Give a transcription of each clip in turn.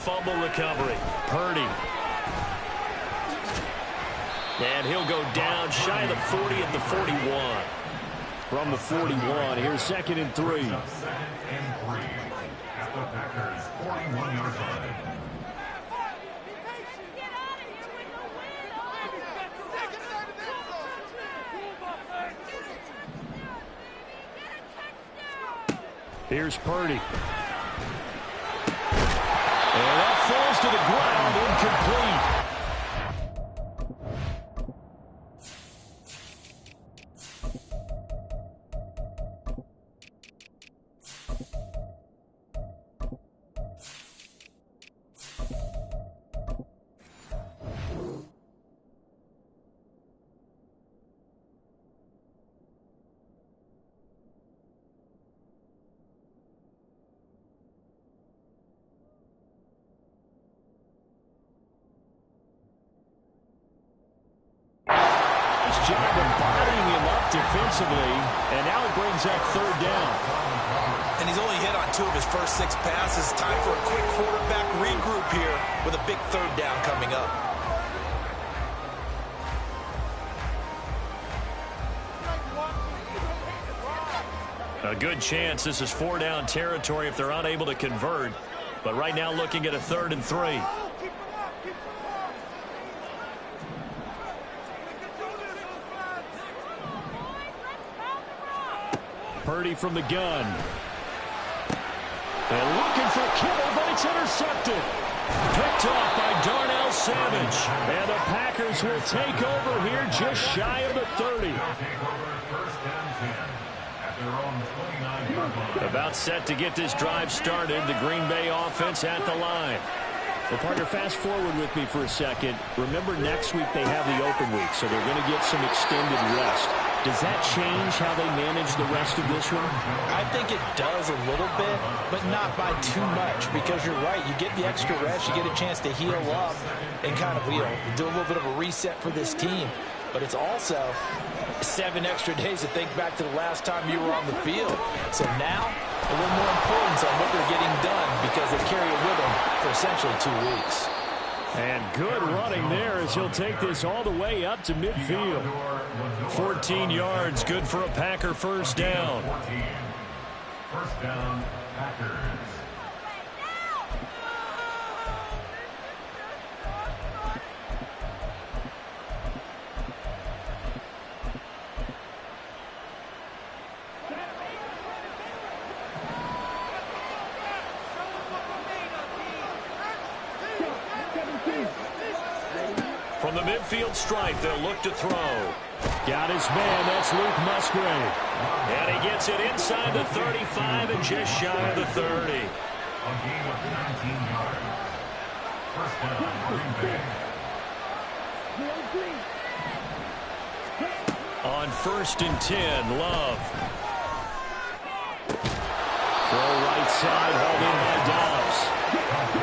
Fumble recovery. Purdy. And he'll go down shy of the 40 at the 41. From the 41, here's 2nd and 3. Second and 3 at the Packers' 41-yard line. Here's Purdy. And that falls to the ground, incomplete. Job of bodying him up defensively, and now it brings up 3rd down. And he's only hit on 2 of his first 6 passes. Time for a quick quarterback regroup here with a big 3rd down coming up. A good chance this is 4-down territory if they're unable to convert. But right now looking at a 3rd and 3. Purdy from the gun. And looking for Kittle, but it's intercepted. Picked off by Darnell Savage. And the Packers will take over here just shy of the 30. About set to get this drive started. The Green Bay offense at the line. Well, partner, fast forward with me for a second. Remember, next week they have the open week, so they're going to get some extended rest. Does that change how they manage the rest of this one? I think it does a little bit, but not by too much, because you're right. You get the extra rest. You get a chance to heal up and kind of, do a little bit of a reset for this team. But it's also 7 extra days to think back to the last time you were on the field. So now, a little more importance on what they're getting done because they carry it with them for essentially 2 weeks. And good running there as he'll take this all the way up to midfield. 14 yards, good for a Packer 1st down. 1st down, Packers. From the midfield stripe, they'll look to throw. Got his man, that's Luke Musgrave. And he gets it inside the 35 and just shy of the 30. A gain of 19 yards. 1st down, Green Bay. On 1st and 10, Love. Throw right side, hauled in by Dobbs.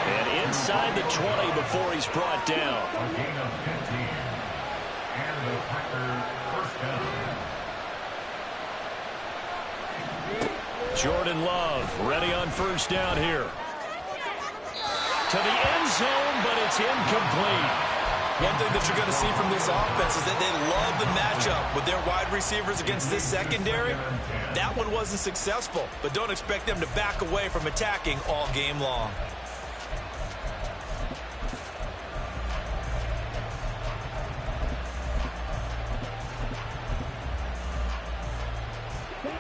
And inside the 20 before he's brought down. A gain of 15. And the Packers 1st down. Jordan Love ready on 1st down here. To the end zone, but it's incomplete. One thing that you're going to see from this offense is that they love the matchup with their wide receivers against this secondary. That one wasn't successful, but don't expect them to back away from attacking all game long.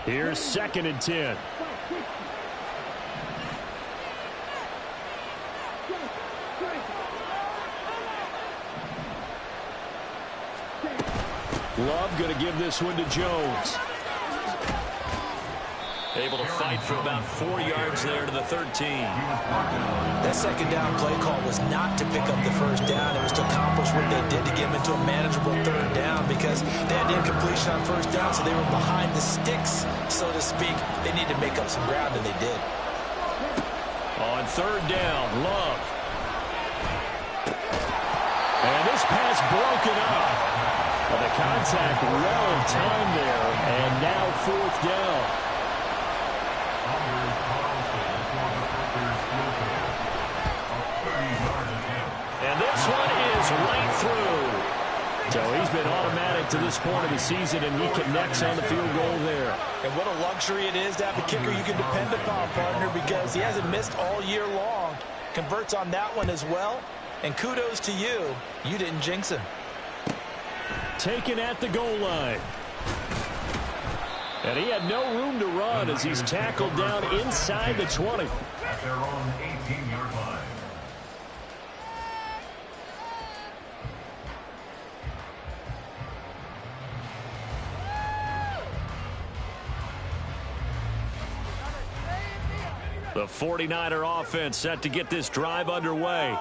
Here's 2nd and 10. Love going to give this one to Jones. Able to fight for about 4 yards there to the 13. That 2nd down play call was not to pick up the 1st down. It was to accomplish what they did to get them into a manageable 3rd down because they had incompletion on 1st down, so they were behind the sticks, so to speak. They need to make up some ground, and they did. On 3rd down, Love. And this pass broken up. Well, the contact well in time there, and now 4th down. goes right through. So he's been automatic to this point of the season, and he connects on the field goal there. And what a luxury it is to have a kicker you can depend upon, partner, because he hasn't missed all year long. Converts on that one as well. And kudos to you. You didn't jinx him. Taken at the goal line. And he had no room to run as he's tackled down inside the 20. At their own 18-yard line. The 49er offense set to get this drive underway.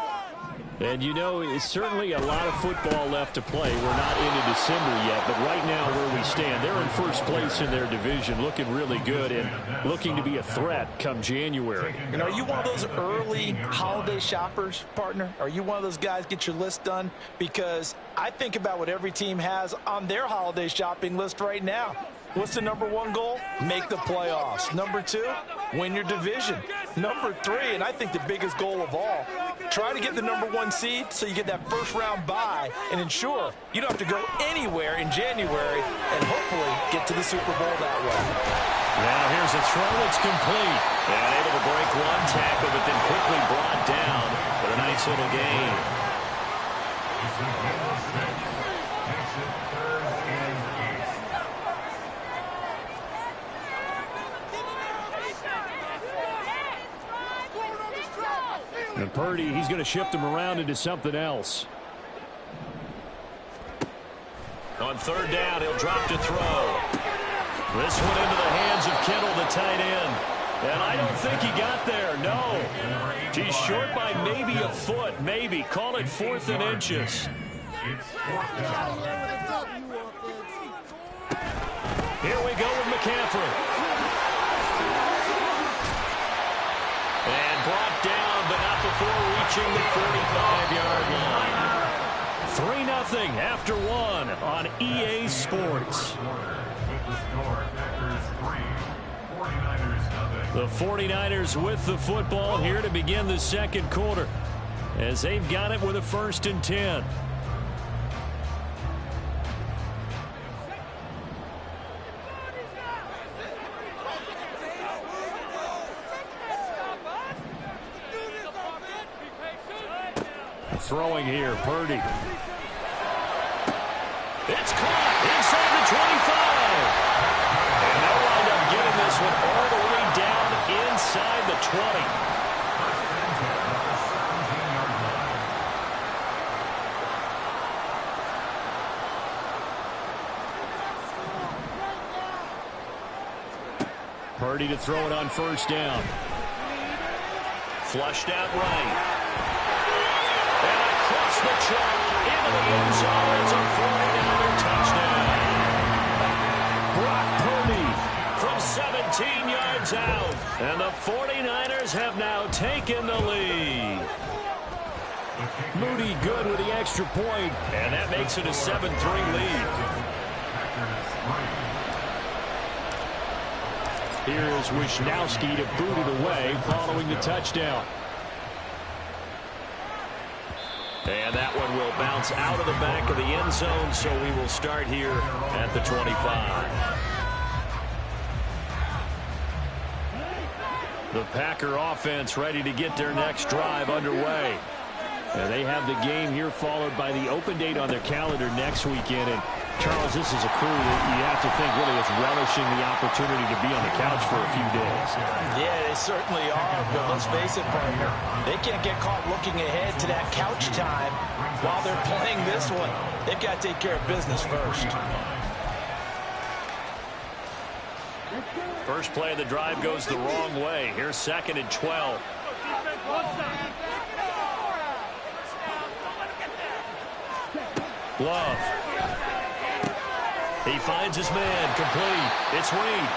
And you know, it's certainly a lot of football left to play. We're not into December yet, but right now where we stand, they're in first place in their division, looking really good and looking to be a threat come January. And are you one of those early holiday shoppers, partner? Are you one of those guys get your list done? Because I think about what every team has on their holiday shopping list right now. What's the number one goal? Make the playoffs. Number two, win your division. Number three, and I think the biggest goal of all, try to get the number one seed so you get that first round bye and ensure you don't have to go anywhere in January and hopefully get to the Super Bowl that way. Now here's a throw that's complete. And able to break one tackle, but then quickly brought down for a nice little gain. And Purdy, he's going to shift him around into something else. On third down, he'll drop to throw. This one into the hands of Kittle, the tight end. And I don't think he got there, no. He's short by maybe a foot, maybe. Call it 4th and inches. Here we go with McCaffrey. And brought down, but not before reaching the 45-yard line. 3-0 after one on EA Sports. The 49ers with the football here to begin the second quarter as they've got it with a 1st and 10. Throwing here, Purdy. It's caught inside the 25. And they'll wind up getting this one all the way down inside the 20. Purdy to throw it on 1st down. Flushed out right. The track into the end zone. It's a 49er touchdown. Brock Purdy from 17 yards out. And the 49ers have now taken the lead. Moody good with the extra point. And that makes it a 7-3 lead. Here's Wisnowski to boot it away following the touchdown. And that one will bounce out of the back of the end zone, so we will start here at the 25. The Packer offense ready to get their next drive underway. And they have the game here followed by the open date on their calendar next weekend. And Charles, this is a crew that you have to think really is relishing the opportunity to be on the couch for a few days. Yeah, they certainly are, but let's face it, partner. They can't get caught looking ahead to that couch time while they're playing this one. They've got to take care of business first. First play of the drive goes the wrong way. Here's 2nd and 12. Love. He finds his man. Complete. It's Reed.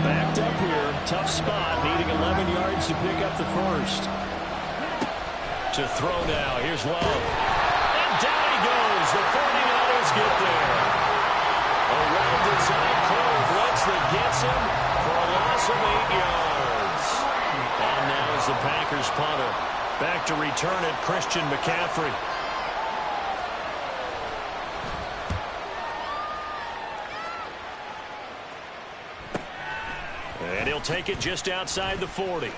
Backed up here. Tough spot. Needing 11 yards to pick up the first. To throw now. Here's Love. And down he goes. The 49ers get there. A the Packers punter. Back to return it, Christian McCaffrey. And he'll take it just outside the 40.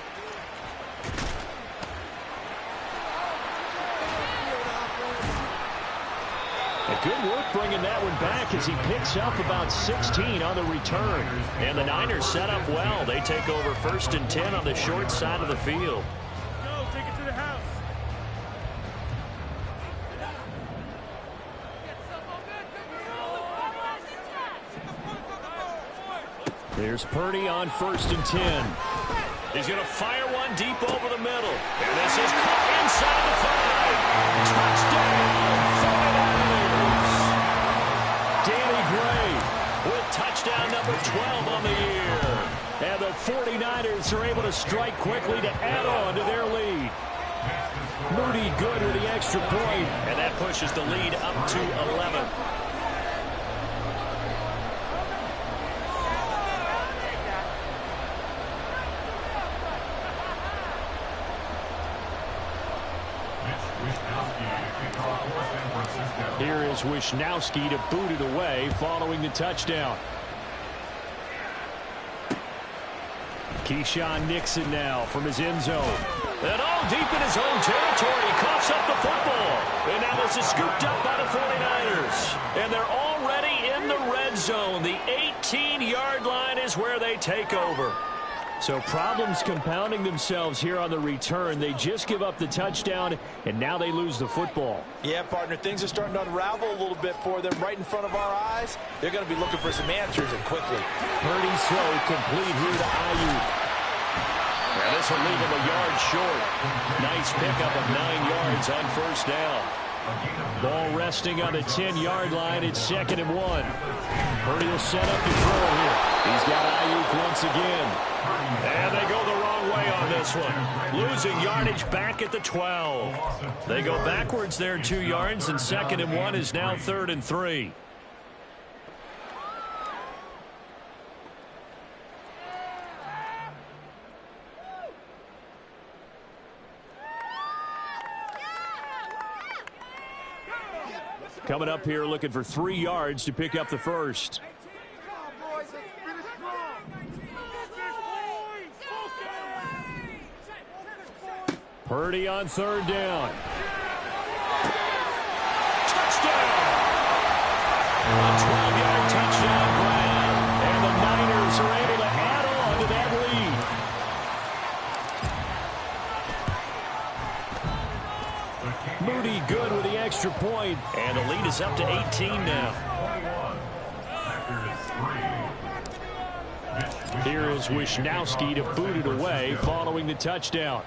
Good work bringing that one back as he picks up about 16 on the return. And the Niners set up well. They take over 1st and 10 on the short side of the field. Go, take it to the house. There's Purdy on 1st and 10. He's going to fire one deep over the middle. And this is caught inside the 5. Touchdown, 49ers. Danny Gray with touchdown number 12 on the year. And the 49ers are able to strike quickly to add on to their lead. Moody good with the extra point. And that pushes the lead up to 11. Here is Wishnowsky to boot it away following the touchdown. Keyshawn Nixon now from his end zone. And all deep in his own territory. He coughs up the football. And now this is scooped up by the 49ers. And they're already in the red zone. The 18-yard line is where they take over. So problems compounding themselves here on the return. They just give up the touchdown, and now they lose the football. Yeah, partner, things are starting to unravel a little bit for them right in front of our eyes. They're going to be looking for some answers, and quickly. Purdy's throw complete here to Ayuk. Now this will leave him a yard short. Nice pickup of 9 yards on 1st down. Ball resting on the 10-yard line. It's 2nd and 1. Purdy will set up the throw here. He's got Ayuk once again. And they go the wrong way on this one. Losing yardage back at the 12. They go backwards there 2 yards, and 2nd and 1 is now 3rd and 3. Coming up here looking for 3 yards to pick up the first. Purdy on 3rd down. Touchdown! A 12-yard touchdown grab. And the Niners are able to add on to that lead. Moody good with the extra point. And the lead is up to 18 now. Here is Wishnowsky to boot it away following the touchdown.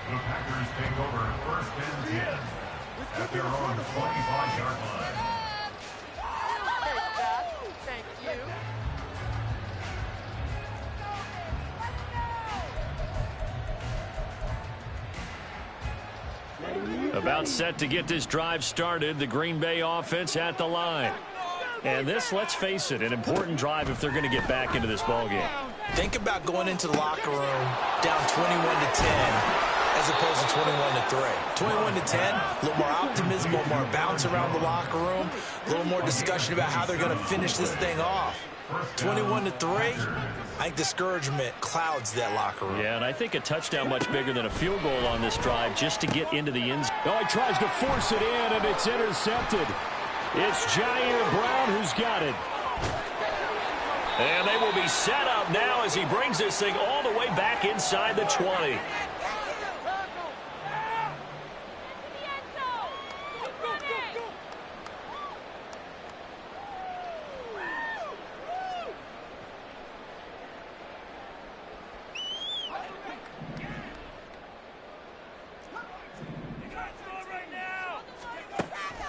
The Packers take over 1st and 10 at their own 25-yard line. Thank you. About set to get this drive started. The Green Bay offense at the line. And this, let's face it, an important drive if they're going to get back into this ballgame. Think about going into the locker room down 21-10 as opposed to 21-3. 21-10, a little more optimism, a little more bounce around the locker room, a little more discussion about how they're going to finish this thing off. 21-3, I think discouragement clouds that locker room. Yeah, and I think a touchdown much bigger than a field goal on this drive just to get into the end zone. Oh, he tries to force it in, and it's intercepted. It's Jair Brown who's got it. And they will be set up now as he brings this thing all the way back inside the 20.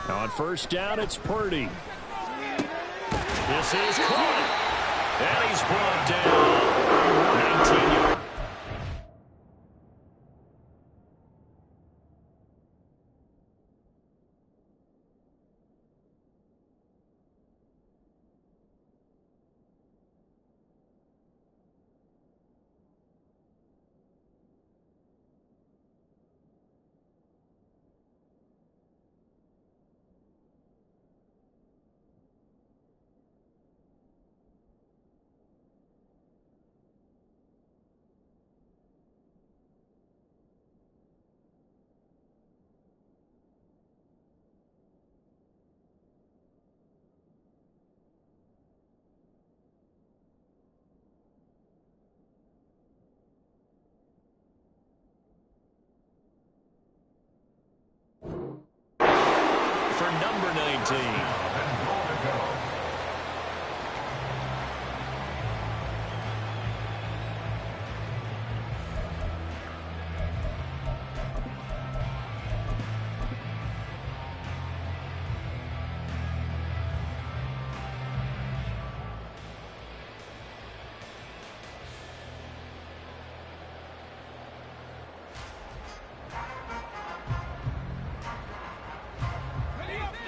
On 1st down, it's Purdy. This is caught. And he's brought down. 19 yards. for number 19.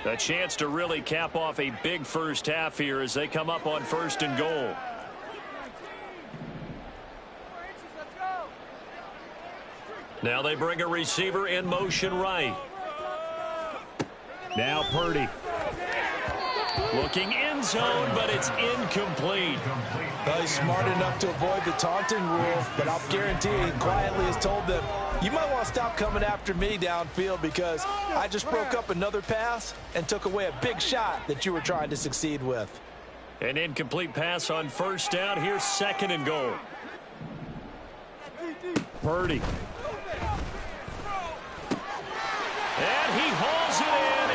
A chance to really cap off a big first half here as they come up on 1st and goal. Now they bring a receiver in motion right. Now Purdy. Looking end zone, but it's incomplete. Well, he's smart enough to avoid the taunting rule, but I'll guarantee he quietly has told them, you might want to stop coming after me downfield because I just broke up another pass and took away a big shot that you were trying to succeed with. An incomplete pass on 1st down. Here's 2nd and goal. Purdy. And he hauls it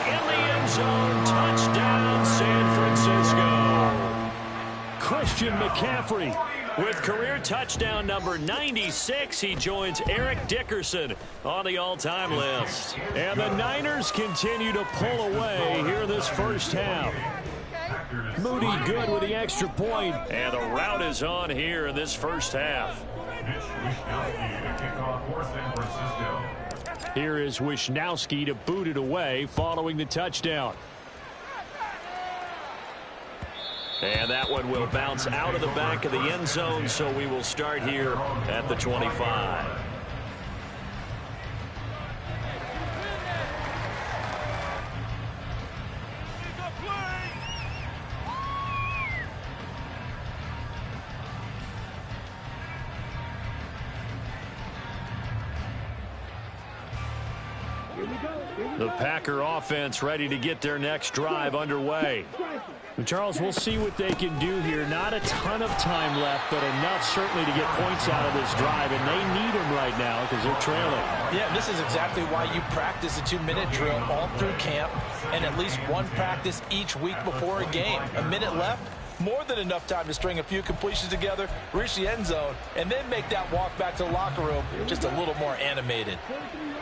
in the end zone. Touchdown, San Francisco. Christian McCaffrey with career touchdown number 96. He joins Eric Dickerson on the all-time list. And the Niners continue to pull away here in this first half. Moody good with the extra point. And the route is on here in this first half. Here is Wishnowski to boot it away following the touchdown. And that one will bounce out of the back of the end zone, so we will start here at the 25. The Packer offense ready to get their next drive underway. Charles, we'll see what they can do here. Not a ton of time left, but enough certainly to get points out of this drive, and they need them right now because they're trailing. Yeah, this is exactly why you practice a 2-minute drill all through camp and at least one practice each week before a game. A minute left, more than enough time to string a few completions together, reach the end zone, and then make that walk back to the locker room just a little more animated.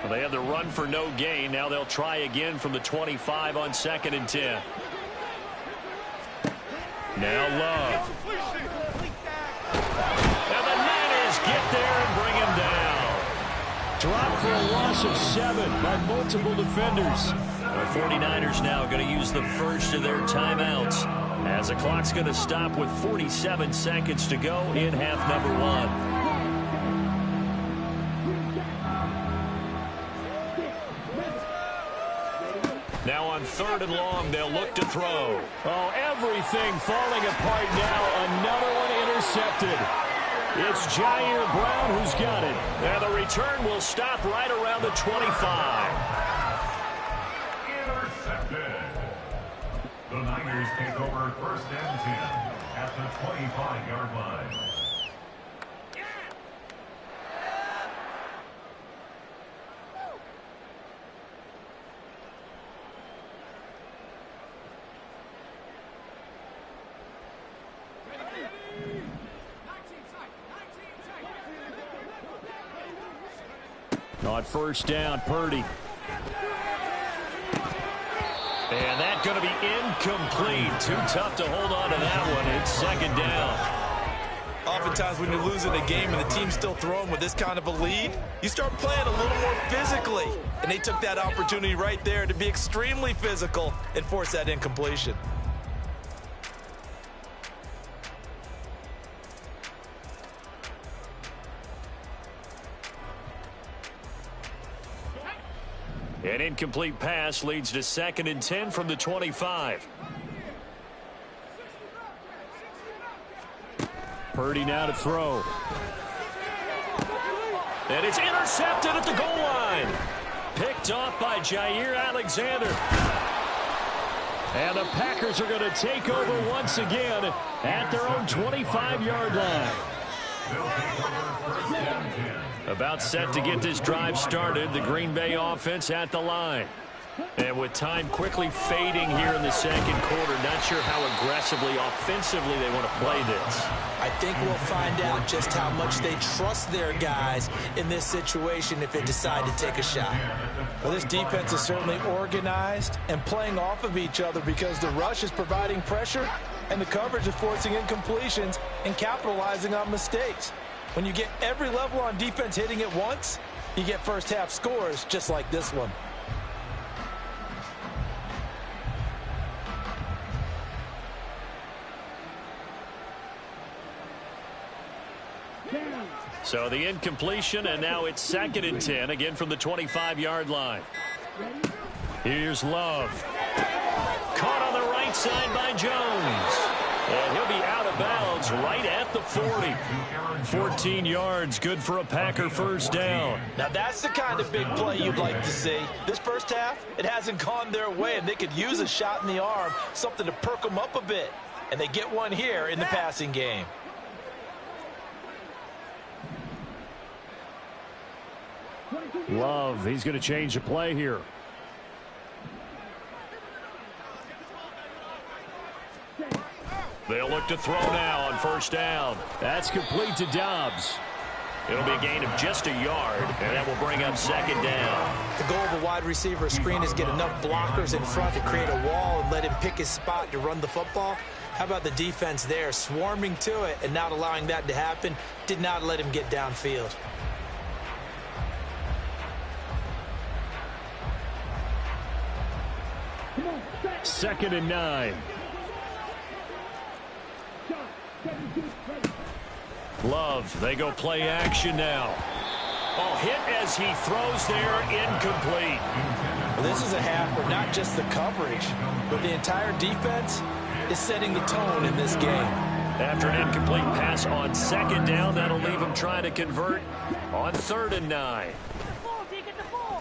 Well, they had the run for no gain. Now they'll try again from the 25 on 2nd and 10. Now Love. And the Niners get there and bring him down. Dropped for a loss of 7 by multiple defenders. The 49ers now going to use the first of their timeouts as the clock's going to stop with 47 seconds to go in half number 1. Now on 3rd and long, they'll look to throw. Oh, everything falling apart now. Another one intercepted. It's Jair Brown who's got it. And the return will stop right around the 25. Intercepted. The Niners take over 1st and 10 at the 25-yard line. On 1st down, Purdy. And that's going to be incomplete. Too tough to hold on to that one. It's 2nd down. Oftentimes when you're losing a game and the team's still throwing with this kind of a lead, you start playing a little more physically. And they took that opportunity right there to be extremely physical and force that incompletion. An incomplete pass leads to 2nd and 10 from the 25. Purdy now to throw. And it's intercepted at the goal line. Picked off by Jair Alexander. And the Packers are going to take over once again at their own 25-yard line. About set to get this drive started. The Green Bay offense at the line. And with time quickly fading here in the second quarter, not sure how aggressively, offensively they want to play this. I think we'll find out just how much they trust their guys in this situation if they decide to take a shot. Well, this defense is certainly organized and playing off of each other because the rush is providing pressure and the coverage is forcing incompletions and capitalizing on mistakes. When you get every level on defense hitting at once, you get first half scores just like this one. So the incompletion, and now it's 2nd and 10, again from the 25-yard line. Here's Love. Caught on the right side by Jones. And he'll be out of bounds right at the 40. 14 yards, good for a Packer first down. Now that's the kind of big play you'd like to see. This first half, it hasn't gone their way, and they could use a shot in the arm, something to perk them up a bit. And they get one here in the passing game. Love, he's going to change the play here. They'll look to throw now on first down. That's complete to Dobbs. It'll be a gain of just a yard, and that will bring up 2nd down. The goal of a wide receiver screen is get enough blockers in front to create a wall and let him pick his spot to run the football. How about the defense there, swarming to it and not allowing that to happen? Did not let him get downfield. Second and 9. Love, they go play action now. Oh, hit as he throws there, incomplete. Well, this is a half where not just the coverage, but the entire defense is setting the tone in this game. After an incomplete pass on 2nd down, that'll leave him trying to convert on 3rd and 9.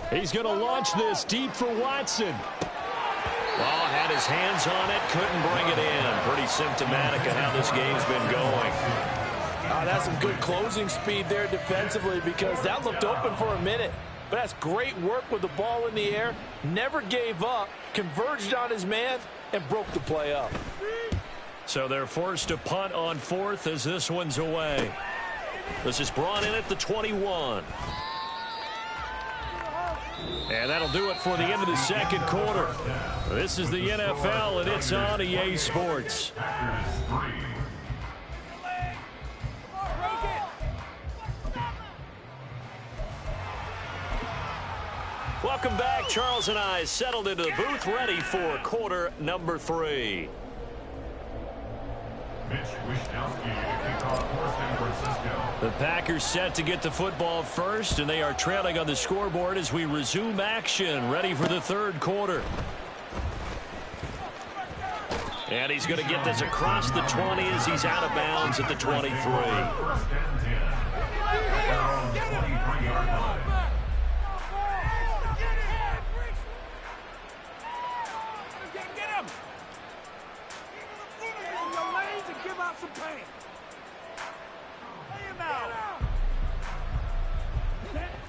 He's going to launch this deep for Watson. Oh, had his hands on it, couldn't bring it in. Pretty symptomatic of how this game's been going. That's some good closing speed there defensively because that looked open for a minute. But that's great work with the ball in the air. Never gave up, converged on his man, and broke the play up. So they're forced to punt on 4th as this one's away. This is brought in at the 21. And that'll do it for the end of the second quarter. This is the NFL, and it's on EA Sports. Welcome back. Charles and I settled into the booth, ready for quarter number 3. The Packers set to get the football first, and they are trailing on the scoreboard as we resume action, ready for the 3rd quarter. And he's going to get this across the 20 as he's out of bounds at the 23.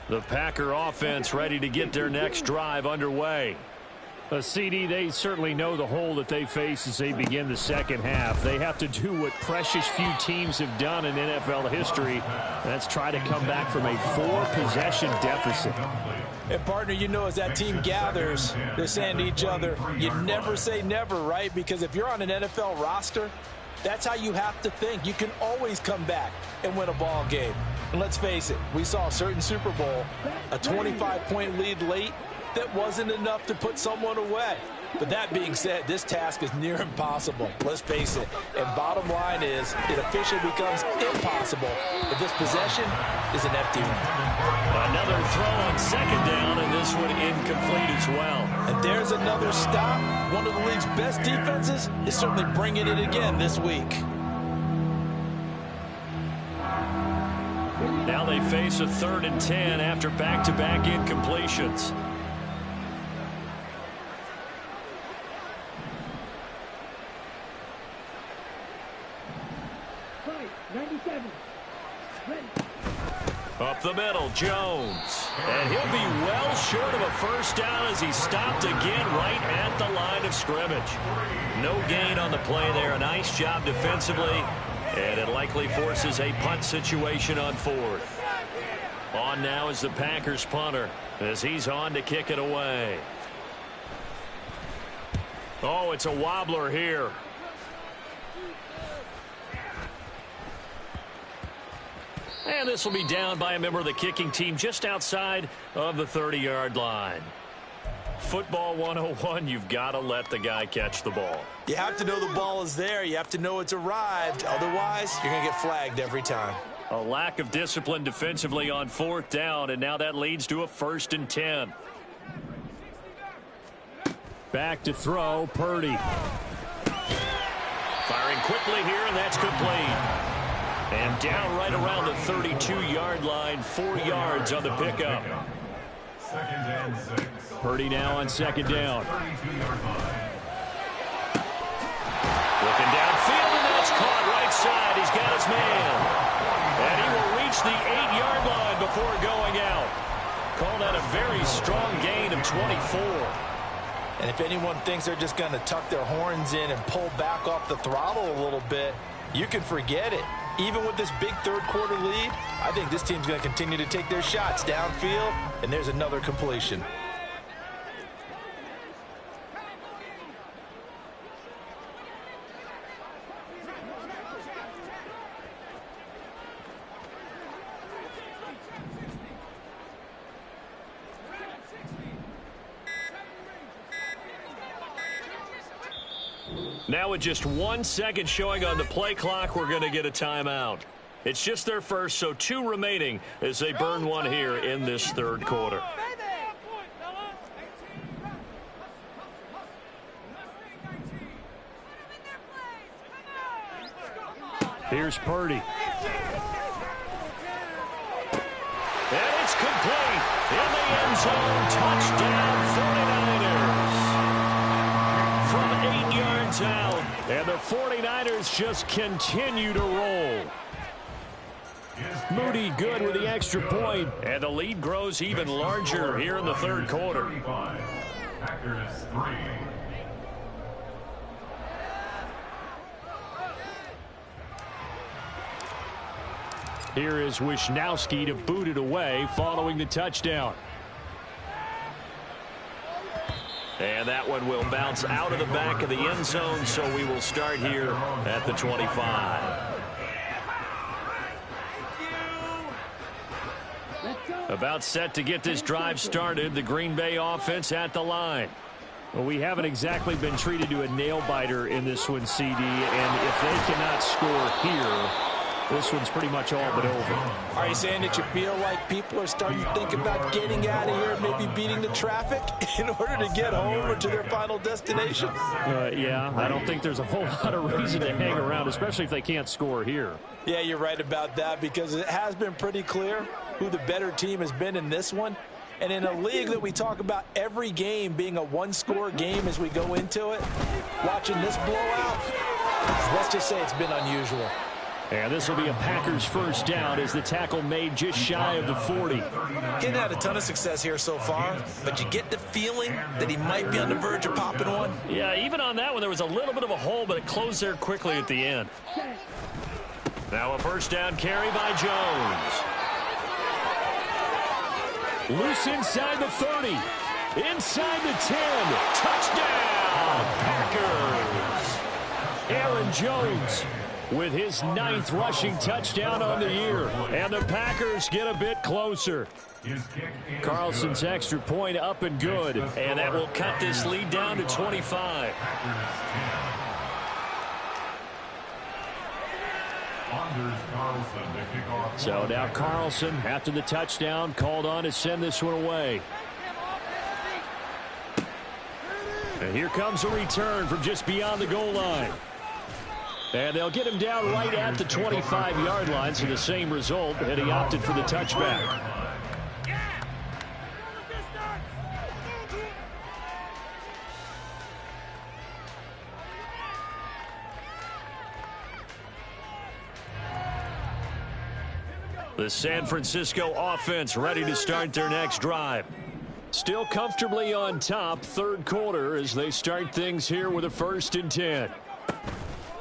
The Packer offense ready to get their next drive underway. CD, they certainly know the hole that they face as they begin the second half. They have to do what precious few teams have done in NFL history. That's try to come back from a 4-possession deficit. And, partner, you know, as that team gathers, they're saying to each other, you never say never, right? Because if you're on an NFL roster, that's how you have to think. You can always come back and win a ball game. And let's face it, we saw a certain Super Bowl, a 25-point lead late that wasn't enough to put someone away. But that being said, this task is near impossible. Let's face it. And bottom line is, it officially becomes impossible if this possession is an empty one. Another throw on 2nd down, and this one incomplete as well. And there's another stop. One of the league's best defenses is certainly bringing it again this week. Now they face a 3rd and 10 after back-to-back incompletions. Up the middle, Jones. And he'll be well short of a first down as he stopped again right at the line of scrimmage. No gain on the play there. A nice job defensively, and it likely forces a punt situation on fourth. On now is the Packers punter as he's on to kick it away. Oh, it's a wobbler here. And this will be down by a member of the kicking team just outside of the 30-yard line. Football 101, you've got to let the guy catch the ball. You have to know the ball is there. You have to know it's arrived. Otherwise, you're going to get flagged every time. A lack of discipline defensively on fourth down, and now that leads to a 1st and 10. Back to throw, Purdy. Firing quickly here, and that's complete. And down right around the 32-yard line, 4 yards on the pickup. 2nd and 6. Purdy now on 2nd down. 32-yard line. Looking downfield, and that's caught right side. He's got his man. And he will reach the 8-yard line before going out. Call that a very strong gain of 24. And if anyone thinks they're just going to tuck their horns in and pull back off the throttle a little bit, you can forget it. Even with this big third-quarter lead, I think this team's going to continue to take their shots downfield, and there's another completion. Now with just 1 second showing on the play clock, we're going to get a timeout. It's just their first, so 2 remaining as they burn one here in this third quarter. Here's Purdy. And it's complete. In the end zone, touchdown 49ers. From 8 yards out. And the 49ers just continue to roll. Moody good with the extra point. And the lead grows even larger here in the third quarter. Packers 3. Here is Wisnowski to boot it away following the touchdown. And that one will bounce out of the back of the end zone, so we will start here at the 25. About set to get this drive started, the Green Bay offense at the line. Well, we haven't exactly been treated to a nail-biter in this one, CD, and if they cannot score here, this one's pretty much all but over. Are you saying that you feel like people are starting to think about getting out of here and maybe beating the traffic in order to get home or to their final destination? Yeah, I don't think there's a whole lot of reason to hang around, especially if they can't score here. Yeah, you're right about that, because it has been pretty clear who the better team has been in this one. And in a league that we talk about every game being a one-score game as we go into it, watching this blowout, let's just say it's been unusual. And this will be a Packers first down as the tackle made just shy of the 40. Getting had a ton of success here so far, but you get the feeling that he might be on the verge of popping one. Yeah, even on that one, there was a little bit of a hole, but it closed there quickly at the end. Now a first down carry by Jones. Loose inside the 30. Inside the 10. Touchdown, Packers. Aaron Jones with his 9th rushing touchdown on the year. And the Packers get a bit closer. Carlson's extra point up and good. And that will cut this lead down to 25. So now Carlson, after the touchdown, called on to send this one away. And here comes a return from just beyond the goal line. And they'll get him down right at the 25-yard line, so the same result, and he opted for the touchback. The San Francisco offense ready to start their next drive. Still comfortably on top, third quarter, as they start things here with a 1st and 10.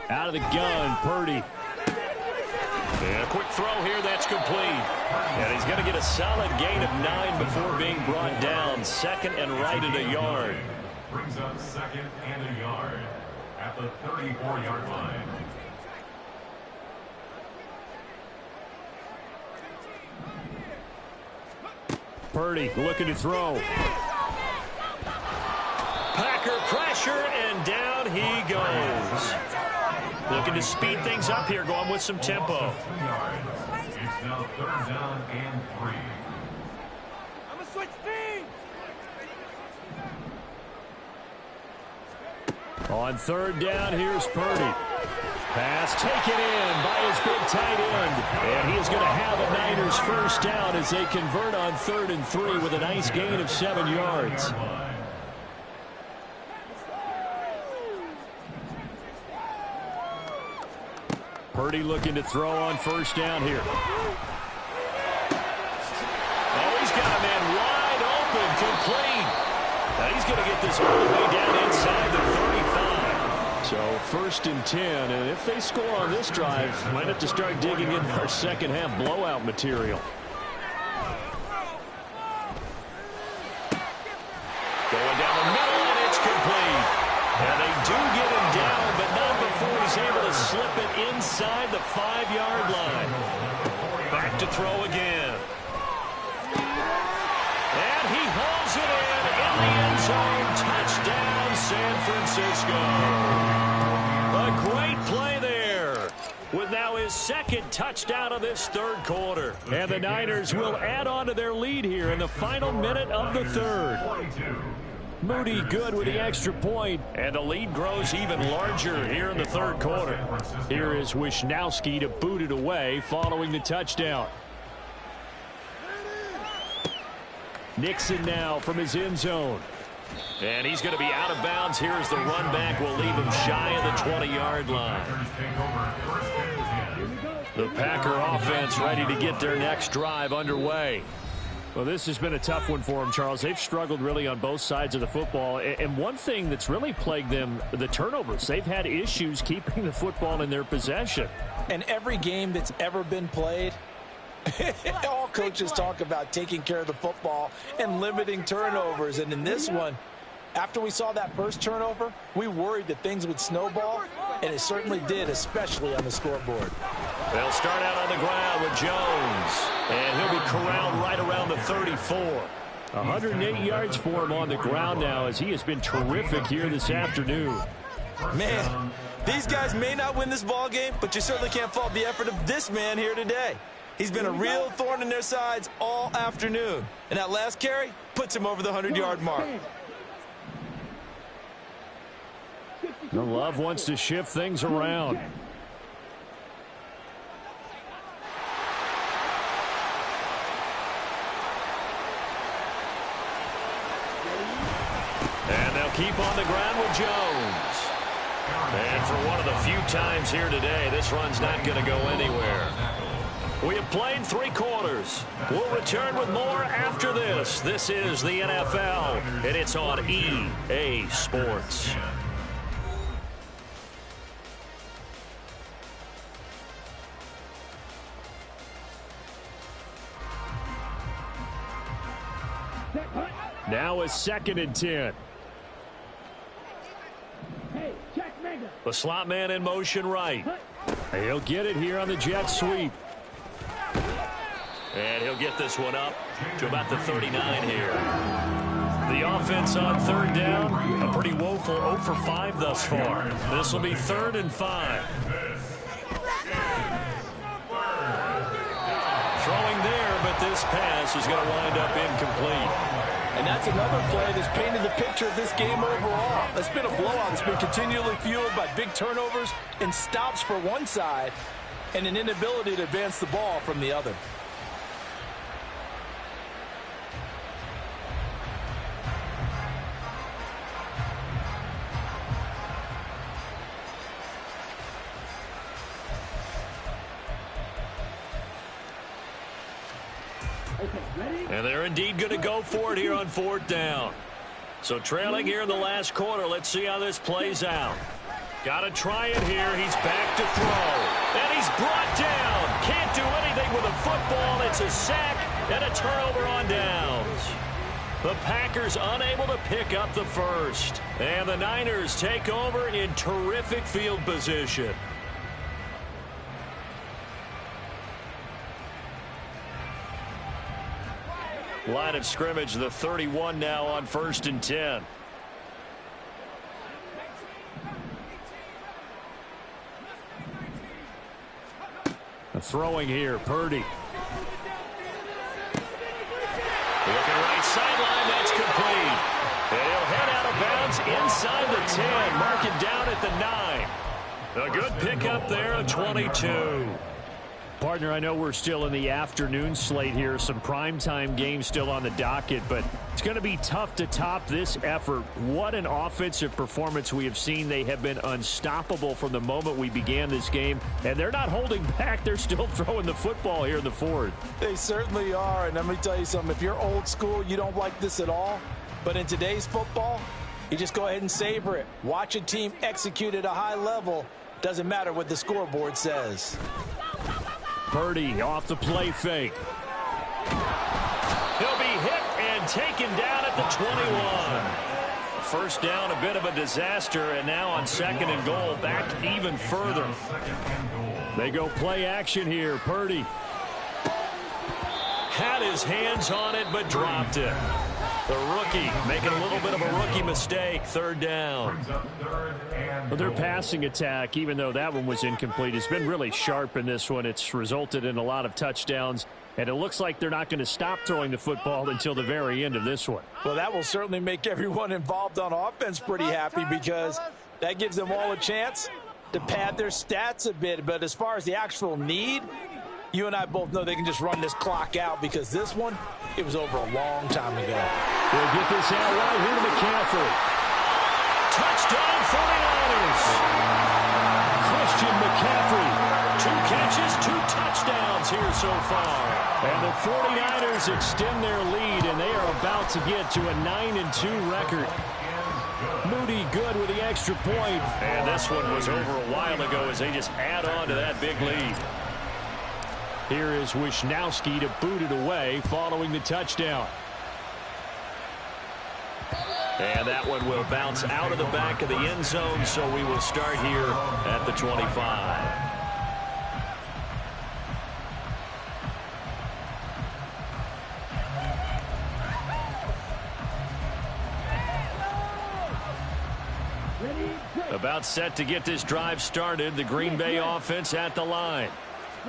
Out of the gun, Purdy. And a quick throw here, that's complete. And he's going to get a solid gain of 9 before being brought down. 2nd and right at a yard. Brings up 2nd and a yard at the 34-yard line. Purdy looking to throw. Packer pressure, and down he goes. Looking to speed things up here, going with some tempo. It's now 3rd down and 3. I'm going to switch speed. On 3rd down, here's Purdy. Pass taken in by his big tight end. And he is going to have a Niners 1st down as they convert on 3rd and 3 with a nice gain of 7 yards. Purdy looking to throw on 1st down here. Oh, he's got a man wide open, complete. Now he's going to get this all the way down inside the 35. So 1st and 10, and if they score on this drive, might have to start digging in our second half blowout material. Going down the middle, and it's complete. And they do get him down, but not before he's able to slip it inside the 5-yard line. Back to throw again. And he hauls it in the end zone. Touchdown, San Francisco. A great play there, with now his 2nd touchdown of this 3rd quarter. And the Niners will add on to their lead here in the final minute of the 3rd. Moody good with the extra point, and the lead grows even larger here in the 3rd quarter. Here is Wisnowski to boot it away following the touchdown. Nixon now from his end zone. And he's going to be out of bounds here as the run back will leave him shy of the 20-yard line. The Packer offense ready to get their next drive underway. Well, this has been a tough one for them, Charles. They've struggled really on both sides of the football. And one thing that's really plagued them, the turnovers. They've had issues keeping the football in their possession. And every game that's ever been played, all coaches talk about taking care of the football and limiting turnovers. And in this one, after we saw that first turnover, we worried that things would snowball, and it certainly did, especially on the scoreboard. They'll start out on the ground with Jones, and he'll be corralled right around the 34. 108 yards for him on the ground now, as he has been terrific here this afternoon. Man, these guys may not win this ball game, but you certainly can't fault the effort of this man here today. He's been a real thorn in their sides all afternoon, and that last carry puts him over the 100-yard mark. The Love wants to shift things around. And they'll keep on the ground with Jones. And for one of the few times here today, this run's not going to go anywhere. We have played 3 quarters. We'll return with more after this. This is the NFL, and it's on EA Sports. Now a 2nd and 10. The slot man in motion right. He'll get it here on the jet sweep. And he'll get this one up to about the 39 here. The offense on 3rd down, a pretty woeful 0 for 5 thus far. This will be 3rd and 5. Throwing there, but this pass is going to wind up incomplete. And that's another play that's painted the picture of this game overall. It's been a blowout that's been continually fueled by big turnovers and stops for one side and an inability to advance the ball from the other. Okay, ready? And they're indeed going to go for it here on 4th down. So trailing here in the last quarter. Let's see how this plays out. Got to try it here. He's back to throw. And he's brought down. Can't do anything with a football. It's a sack and a turnover on downs. The Packers unable to pick up the first. And the Niners take over in terrific field position. Line of scrimmage, the 31 now on 1st and 10. Throwing here, Purdy. Looking right sideline, that's complete. And he'll head out of bounds inside the 10. Mark it down at the 9. A good pickup there, a 22. Partner, I know we're still in the afternoon slate here. Some primetime games still on the docket, but it's going to be tough to top this effort. What an offensive performance we have seen. They have been unstoppable from the moment we began this game, and they're not holding back. They're still throwing the football here in the 4th. They certainly are, and let me tell you something. If you're old school, you don't like this at all. But in today's football, you just go ahead and savor it. Watch a team execute at a high level. Doesn't matter what the scoreboard says. Purdy off the play fake. He'll be hit and taken down at the 21. First down, a bit of a disaster, and now on 2nd and goal, back even further. They go play action here. Purdy had his hands on it, but dropped it. The rookie making a little bit of a rookie mistake. 3rd down. Well, their passing attack, even though that one was incomplete, has been really sharp in this one. It's resulted in a lot of touchdowns, and it looks like they're not going to stop throwing the football until the very end of this one. Well, that will certainly make everyone involved on offense pretty happy, because that gives them all a chance to pad their stats a bit. But as far as the actual need, you and I both know they can just run this clock out, because this one, it was over a long time ago. They'll get this out right here to McCaffrey. Touchdown 49ers. Christian McCaffrey. 2 catches, 2 touchdowns here so far. And the 49ers extend their lead, and they are about to get to a 9-2 record. Moody good with the extra point. And this one was over a while ago as they just add on to that big lead. Here is Wisnowski to boot it away following the touchdown. And that one will bounce out of the back of the end zone, so we will start here at the 25. About set to get this drive started. The Green Bay offense at the line.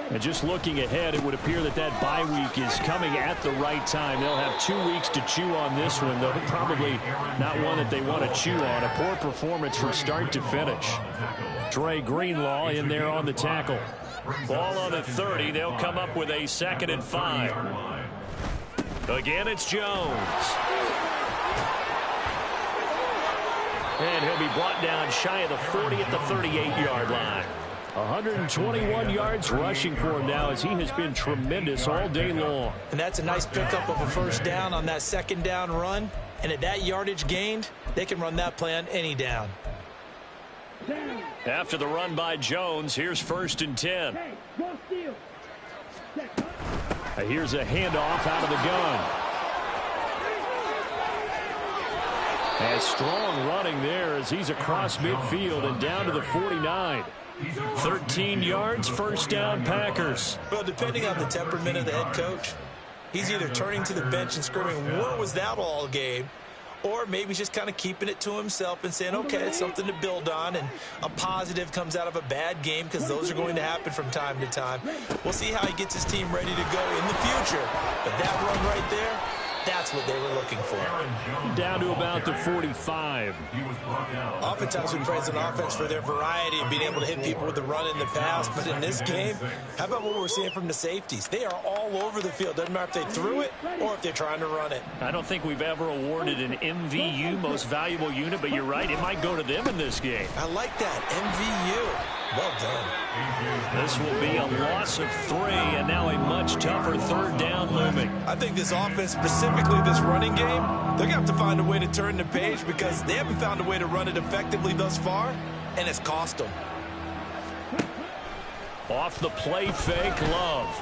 And just looking ahead, it would appear that that bye week is coming at the right time. They'll have 2 weeks to chew on this one, though probably not one that they want to chew on. A poor performance from start to finish. Dre Greenlaw in there on the tackle. Ball on the 30. They'll come up with a 2nd and 5. Again, it's Jones. And he'll be brought down shy of the 40 at the 38-yard line. 121 yards rushing for him now, as he has been tremendous all day long. And that's a nice pickup of a 1st down on that 2nd down run. And at that yardage gained, they can run that play on any down. After the run by Jones, here's 1st and 10. Here's a handoff out of the gun. And strong running there as he's across midfield and down to the 49. 13 yards, 1st down, Packers. Well, depending on the temperament of the head coach, he's either turning to the bench and screaming, "Where was that all game?" Or maybe just kind of keeping it to himself and saying, okay, it's something to build on, and a positive comes out of a bad game, because those are going to happen from time to time. We'll see how he gets his team ready to go in the future. But that run right there, that's what they were looking for. Down to about the 45. Oftentimes we praise an offense for their variety of being able to hit people with the run in the pass, but in this game, how about what we're seeing from the safeties? They are all over the field. Doesn't matter if they threw it or if they're trying to run it. I don't think we've ever awarded an MVU, most valuable unit, but you're right, it might go to them in this game. I like that, MVU. Well done. This will be a loss of 3, and now a much tougher third down looming. I think this offense, specifically this running game, they're going to have to find a way to turn the page because they haven't found a way to run it effectively thus far, and it's cost them. Off the play fake, Love.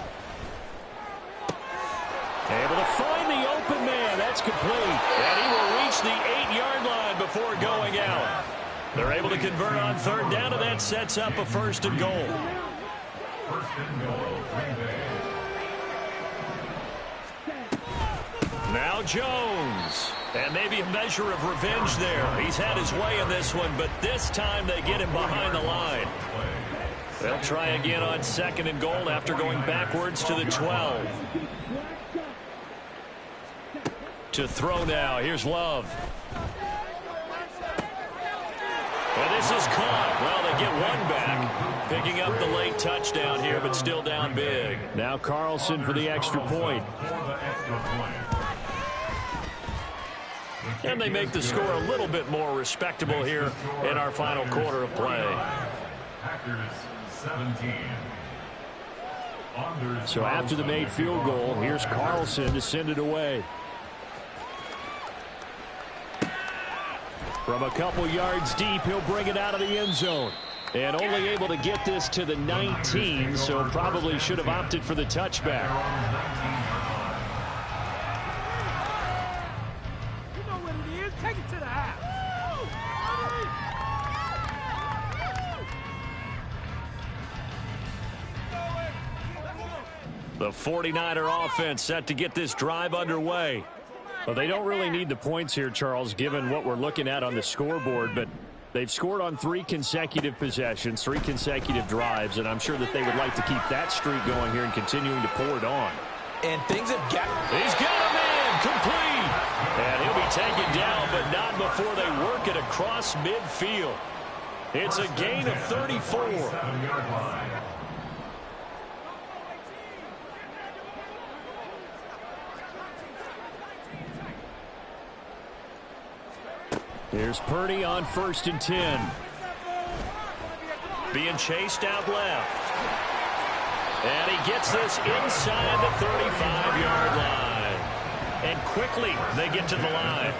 Able to find the open man. That's complete. And he will reach the 8-yard line before going out. They're able to convert on third down, and that sets up a 1st and goal. Now Jones. And maybe a measure of revenge there. He's had his way in this one, but this time they get him behind the line. They'll try again on 2nd and goal after going backwards to the 12. To throw now. Here's Love. And this is caught. Well, they get one back. Picking up the late touchdown here, but still down big. Now Carlson for the extra point. And they make the score a little bit more respectable here in our final quarter of play. So after the made field goal, here's Carlson to send it away. From a couple yards deep, he'll bring it out of the end zone. And only able to get this to the 19, so probably should have opted for the touchback. You know what it is. Take it to the house. The 49er offense set to get this drive underway. Well, they don't really need the points here, Charles, given what we're looking at on the scoreboard, but they've scored on 3 consecutive possessions, 3 consecutive drives, and I'm sure that they would like to keep that streak going here and continuing to pour it on. And things have got... He's got a man, complete! And he'll be taken down, but not before they work it across midfield. It's a gain of 34. Here's Purdy on 1st and 10. Being chased out left. And he gets this inside the 35-yard line. And quickly they get to the line.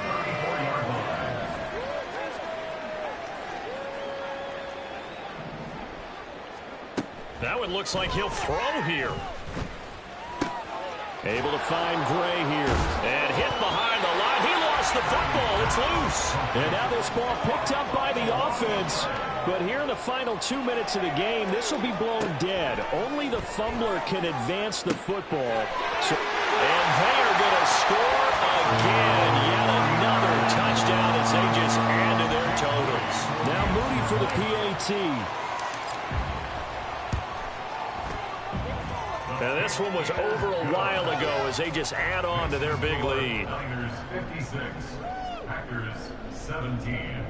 That one looks like he'll throw here. Able to find Gray here. And hit behind the line. He lost the football. It's loose. And now this ball picked up by the offense. But here in the final 2 minutes of the game, this will be blown dead. Only the fumbler can advance the football. And they are going to score again. Yet another touchdown as they just add to their totals. Now Moody for the PAT. Now this one was over a while ago as they just add on to their big lead. Niners 56, Packers 17.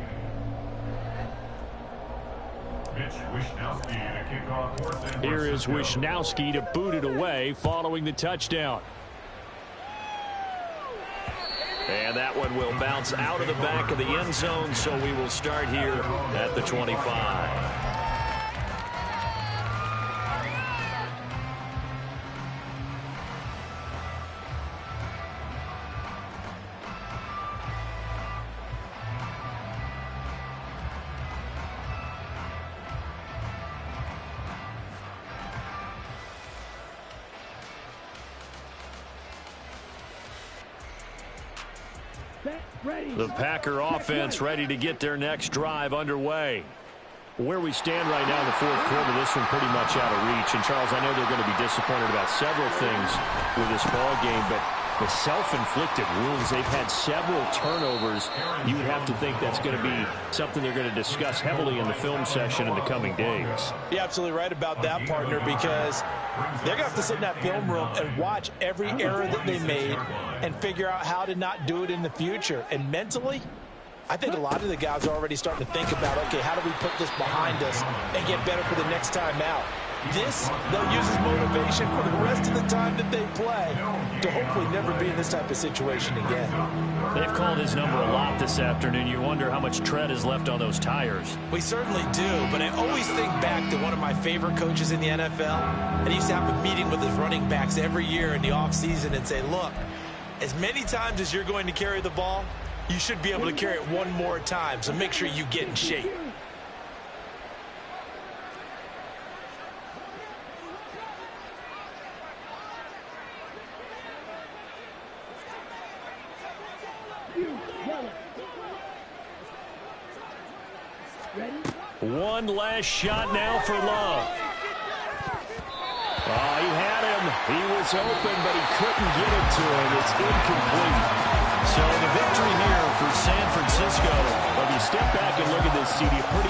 Mitch Wishnowski to kick off 4th and Here is Wishnowski to boot it away following the touchdown. And that one will bounce out of the back of the end zone, so we will start here at the 25. The Packer offense ready to get their next drive underway. Where we stand right now in the 4th quarter, this one pretty much out of reach. And, Charles, I know they're going to be disappointed about several things with this ball game, but the self-inflicted wounds, they've had several turnovers. You would have to think that's going to be something they're going to discuss heavily in the film session in the coming days. You're absolutely right about that, partner, because they're going to have to sit in that film room and watch every error that they made and figure out how to not do it in the future. And mentally, I think a lot of the guys are already starting to think about, okay, how do we put this behind us and get better for the next time out? This, they'll use as motivation for the rest of the time that they play to hopefully never be in this type of situation again. They've called his number a lot this afternoon. You wonder how much tread is left on those tires. We certainly do, but I always think back to one of my favorite coaches in the NFL, and he used to have a meeting with his running backs every year in the offseason and say, look, as many times as you're going to carry the ball, you should be able to carry it one more time, so make sure you get in shape. One last shot now for Love. Oh, he had him. He was open, but he couldn't get it to him. It's incomplete. So the victory here for San Francisco. Well, if you step back and look at this, CD, pretty